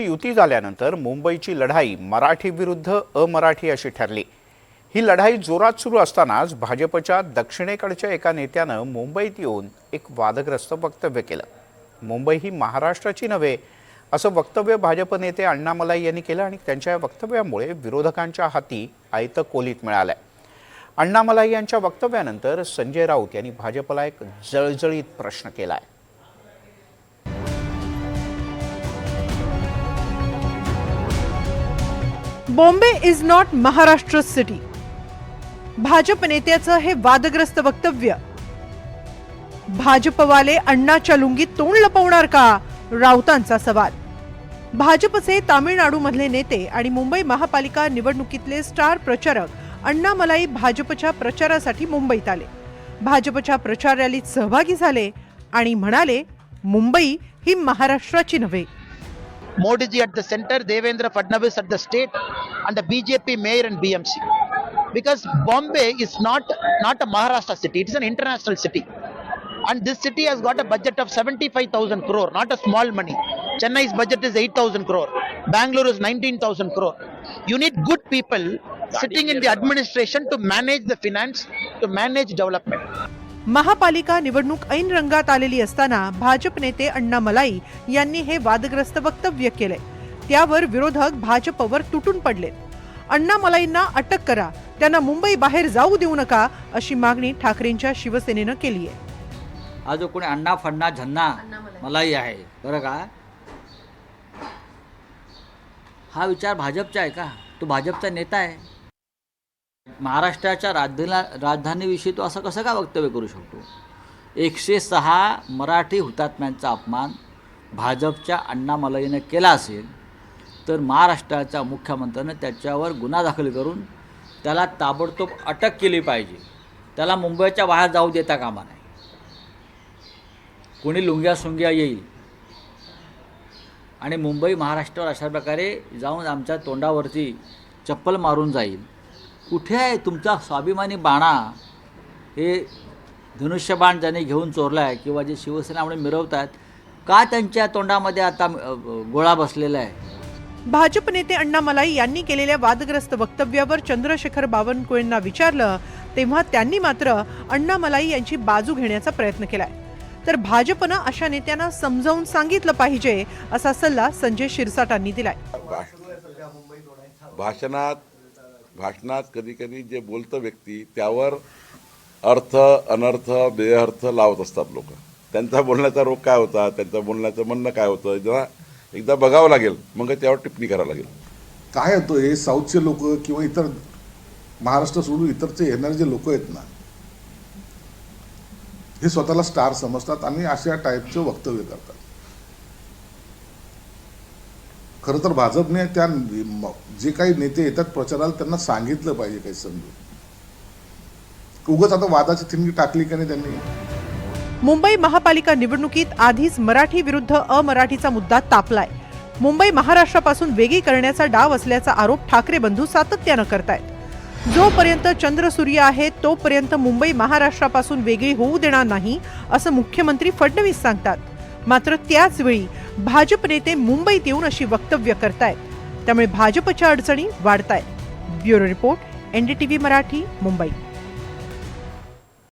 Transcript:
युती झाल्यानंतर मुंबईची लढाई मराठी विरुद्ध अमराठी अशी ठरली। ही लढाई जोरात सुरू असतानाच भाजपच्या दक्षिणेकडच्या एका नेत्यानं मुंबईत येऊन एक वादग्रस्त वक्तव्य केलं। मुंबई ही महाराष्ट्राची नव्हे असं वक्तव्य भाजप नेते अण्णामलाई यांनी केलं आणि त्यांच्या वक्तव्यामुळे विरोधकांच्या हाती आयतं कोलीत मिळालंय। अण्णामलाई यांच्या वक्तव्यानंतर संजय राऊत यांनी भाजपला एक जळजळीत प्रश्न केलाय। Bombay is not Maharashtra city. Bhajap नेत्याचं हे वादग्रस्त वक्तव्य। भाजपवाले अण्णाच्या लुंगीत तोंड लपवणार का? राऊतांचा सवाल। भाजपचे तामिळनाडूमधले नेते आणि मुंबई महापालिका निवडणुकीतले स्टार प्रचारक अण्णामलाई भाजपच्या प्रचारासाठी मुंबईत आले। भाजपच्या प्रचार रॅलीत सहभागी झाले आणि म्हणाले, मुंबई ही महाराष्ट्राची नव्हे। Modi ji at the center, Devendra Fadnavis at the state, and the BJP mayor and BMC. Because Bombay is not a Maharashtra city; it is an international city, and this city has got a budget of 75,000 crore, not a small money. Chennai's budget is 8,000 crore. Bangalore is 19,000 crore. You need good people sitting in the administration to manage the finance, to manage development. महापालिका निवडणूक ऐन रंगात आलेली असताना भाजप नेते अण्णामलाई यांनी हे वादग्रस्त वक्तव्य केले। त्यावर विरोधक भाजपवर तुटून पडले। अण्णामलाईंना अटक करा, त्यांना मुंबई बाहेर जाऊ देऊ नका अशी मागणी ठाकरेंच्या शिवसेनेनं केली आहे। हा जो कोणी अण्णा फण्णा झन्ना मलाई आहे बरं का, हा विचार भाजपचा आहे का? तो भाजपचा नेता आहे। महाराष्ट्राच्या राजधानीविषयी तो असं कसं का वक्तव्य करू शकतो? 106 मराठी हुतात्म्यांचा अपमान भाजपच्या अण्णामलाईनं केला असेल तर महाराष्ट्राच्या मुख्यमंत्र्यानं त्याच्यावर गुन्हा दाखल करून त्याला ताबडतोब अटक केली पाहिजे। त्याला मुंबईच्या बाहेर जाऊ देता कामा नाही। कोणी लुंग्या सुंग्या येईल आणि मुंबई महाराष्ट्रावर अशा प्रकारे जाऊन आमच्या तोंडावरती चप्पल मारून जाईल। कुठे आहे तुमचा स्वाभिमानी बाणा? हे धनुष्यबाण ज्याने घेऊन चोरला आहे किंवा जे शिवसेनामुळे मिरवतात, का त्यांच्या तोंडामध्ये आता गोळा बसलेला आहे? भाजप नेते अण्णामलाई यांनी केलेल्या वादग्रस्त वक्तव्यावर चंद्रशेखर बावनकुळेंना विचारलं तेव्हा त्यांनी मात्र अण्णामलाई यांची बाजू घेण्याचा प्रयत्न केलाय। तर भाजपनं अशा नेत्यांना समजावून सांगितलं पाहिजे असा सल्ला संजय शिरसाटांनी दिलाय। भाषणात कधी कधी जे बोलतं व्यक्ती त्यावर अर्थ अनर्थ बेअर्थ लावत असतात लोक। त्यांचा बोलण्याचा रोग काय होता, त्यांचं बोलण्याचं म्हणणं काय होतं, जेव्हा एकदा बघावं लागेल मग त्यावर टिप्पणी करावं लागेल। काय होतं हे साऊथचे लोक किंवा इतर महाराष्ट्र सोडून इतरचे येणारे जे लोक आहेत ना, हे स्वतःला स्टार समजतात आणि अशा टाईपचं वक्तव्य करतात। खरं तर भाजपने त्या जे काही नेते येतात प्रचाराला त्यांना सांगितलं पाहिजे काही समजून। उगाच आता वादाची थिंगी टाकली की नाही त्यांनी। मुंबई महापालिका निवडणुकीत आधीच मराठी विरुद्ध अमराठीचा मुद्दा तापलाय। मुंबई महाराष्ट्रापासून वेगळी करण्याचा डाव असल्याचा आरोप ठाकरे बंधू सातत्यानं करतायत। जोपर्यंत चंद्रसूर्य आहे तोपर्यंत मुंबई महाराष्ट्रापासून वेगळी होऊ देणार नाही असं मुख्यमंत्री फडणवीस सांगतात। मात्र त्याच वेळी भाजप नेते मुंबईत येऊन अशी वक्तव्य करतायत, त्यामुळे भाजपच्या अडचणी वाढतायत। Bureau report, NDTV Marathi, Mumbai.